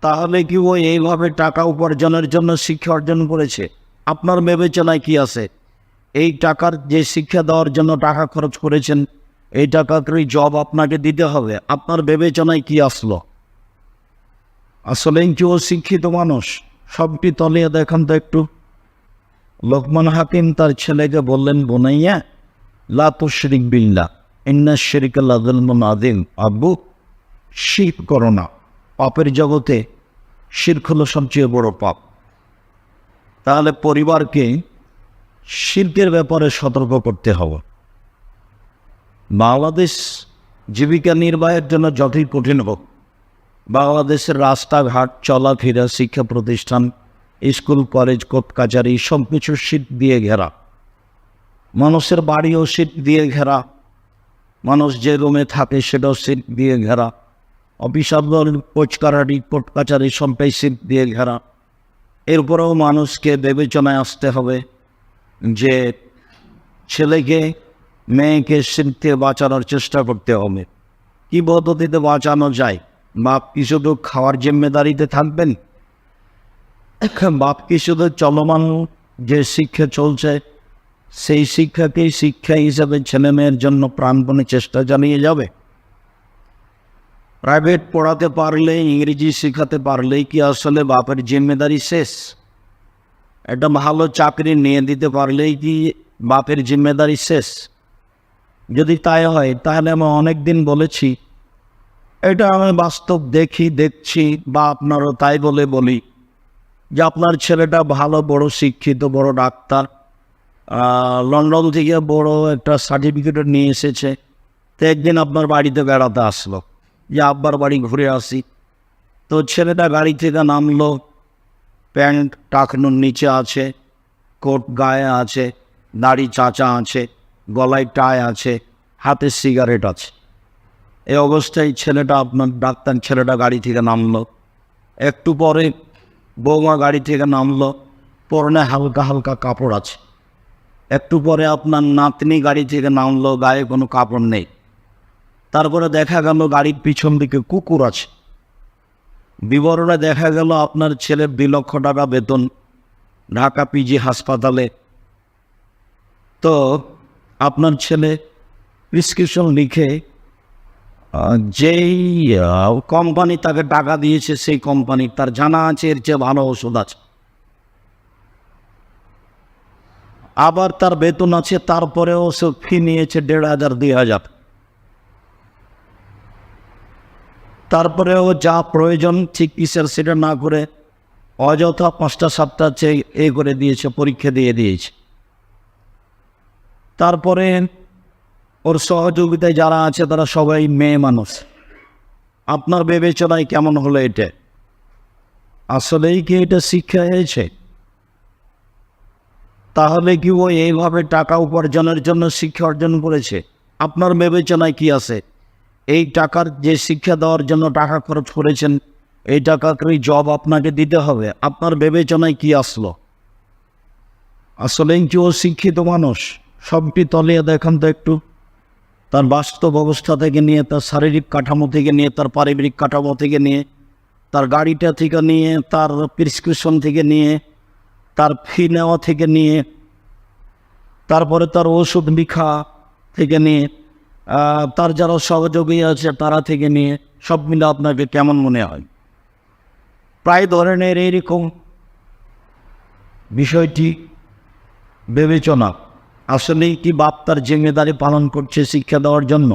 তাহলে কি ও এইভাবে টাকা উপার্জনের জন্য শিক্ষা অর্জন করেছে? আপনার বিবেচনায় কি আছে? এই টাকার যে শিক্ষা দেওয়ার জন্য টাকা খরচ করেছেন, এই টাকার জব আপনাকে দিতে হবে, আপনার বিবেচনায় কি আসলো? আসলেই কি ও শিক্ষিত মানুষ? সবটি তলিয়ে দেখান তো একটু। লোকমান হাকিম তার ছেলেকে বললেন, বোনাইয়া লা তুশরিক বিল্লাহ ইন্না শিরকা লাযুলমুন আযীম। আব্বু, শিরক করো না, পাপের জগতে শিরক হলো সবচেয়ে বড় পাপ। তাহলে পরিবারকে শিরকের ব্যাপারে সতর্ক করতে হবে। বাংলাদেশ জীবিকা নির্বাহের জন্য যতই কঠিন হোক, বাংলাদেশের রাস্তাঘাট, চলাফেরা, শিক্ষা প্রতিষ্ঠান, স্কুল, কলেজ, কোর্ট কাচারি সব কিছু শিরক দিয়ে ঘেরা। মানুষের বাড়িও শিরক দিয়ে ঘেরা, মানুষ যে রুমে থাকে সেটাও শিরক দিয়ে ঘেরা, অফিস আদালত, কোচকারারি, কোর্ট কাচারি সবটাই শিরক দিয়ে ঘেরা। এরপরেও মানুষকে বিবেচনায় আসতে হবে যে ছেলেকে মেয়েকে শিরক থেকে বাঁচানোর চেষ্টা করতে হবে। কী পদ্ধতিতে বাঁচানো যায়? বাপ কি শুধু খাওয়ার জিম্মেদারিতে থাকবেন? বাপ কি শুধু চলমান যে শিক্ষা চলছে সেই শিক্ষাকেই শিক্ষা হিসাবে ছেলে মেয়ের জন্য প্রাণপণে চেষ্টা চালিয়ে যাবে? প্রাইভেট পড়াতে পারলে, ইংরেজি শেখাতে পারলেই কি আসলে বাপের জিম্মেদারি শেষ? একটা ভালো চাকরি নিয়ে দিতে পারলেই কি বাপের জিম্মেদারি শেষ? যদি তাই হয় তাহলে আমি অনেক দিন বলেছি, এটা আমি বাস্তব দেখছি বা আপনারও তাই বলে বলি যে আপনার ছেলেটা ভালো, বড় শিক্ষিত, বড় ডাক্তার, লন্ডন থেকে বড় একটা সার্টিফিকেট নিয়ে এসেছে। তো একদিন আপনার বাড়িতে বেড়াতে আসলো, যে আব্বার বাড়ি ঘুরে আসি। তো ছেলেটা গাড়ি থেকে নামলো, প্যান্ট টাকনুর নিচে আছে, কোট গায়ে আছে, দাড়ি চাচা আছে, গলায় টাই আছে, হাতে সিগারেট আছে। এই অবস্থায় ছেলেটা, আপনার ডাক্তার ছেলেটা গাড়ি থেকে নামলো। একটু পরে বৌমা গাড়ি থেকে নামলো, পরনে হালকা হালকা কাপড় আছে। একটু পরে আপনার নাতনি গাড়ি থেকে নামলো, গায়ে কোনো কাপড় নেই। তারপরে দেখা গেল গাড়ির পিছন দিকে কুকুর আছে। বিবরণে দেখা গেল আপনার ছেলের 2 লক্ষ টাকা বেতন, ঢাকা পিজি হাসপাতালে। তো আপনার ছেলে প্রেসক্রিপশন লিখে যেই কোম্পানি তাকে টাকা দিয়েছে সেই কোম্পানি তার জানা আছে এর চেয়ে ভালো ওষুধ আছে, আবার তার বেতন আছে, তারপরেও সে ফি নিয়েছে 1,500 2,000। তারপরেও যা প্রয়োজন চিকিৎসার সেটা না করে অযথা 5টা 7টা এ করে দিয়েছে, পরীক্ষা দিয়ে দিয়েছে। তারপরে ওর সহযোগিতায় যারা আছে তারা সবাই মেয়ে মানুষ। আপনার বিবেচনায় কেমন হলো এটা? আসলেই কি এটা শিক্ষা হয়েছে? তাহলে কি ও এইভাবে টাকা উপার্জনের জন্য শিক্ষা অর্জন করেছে? আপনার বিবেচনায় কি আছে? এই টাকার যে শিক্ষা দেওয়ার জন্য টাকা খরচ করেছেন, এই টাকারই জব আপনাকে দিতে হবে, আপনার বিবেচনায় কি আসলো? আসলেই কি ও শিক্ষিত মানুষ? সবটি তলিয়ে দেখান তো একটু। তার বাস্তব অবস্থা থেকে নিয়ে, তার শারীরিক কাঠামো থেকে নিয়ে, তার পারিবারিক কাঠামো থেকে নিয়ে, তার গাড়িটা থেকে নিয়ে, তার প্রেসক্রিপশন থেকে নিয়ে, তার ফি নেওয়া থেকে নিয়ে, তারপরে তার ওষুধ লিখা থেকে নিয়ে, তার যারা সহযোগী আছে তারা থেকে নিয়ে, সব মিলে আপনাকে কেমন মনে হয়? প্রায় ধরনের এইরকম বিষয়টি বিবেচনা। আসলেই কি বাপ তার জিম্মেদারি পালন করছে শিক্ষা দেওয়ার জন্য?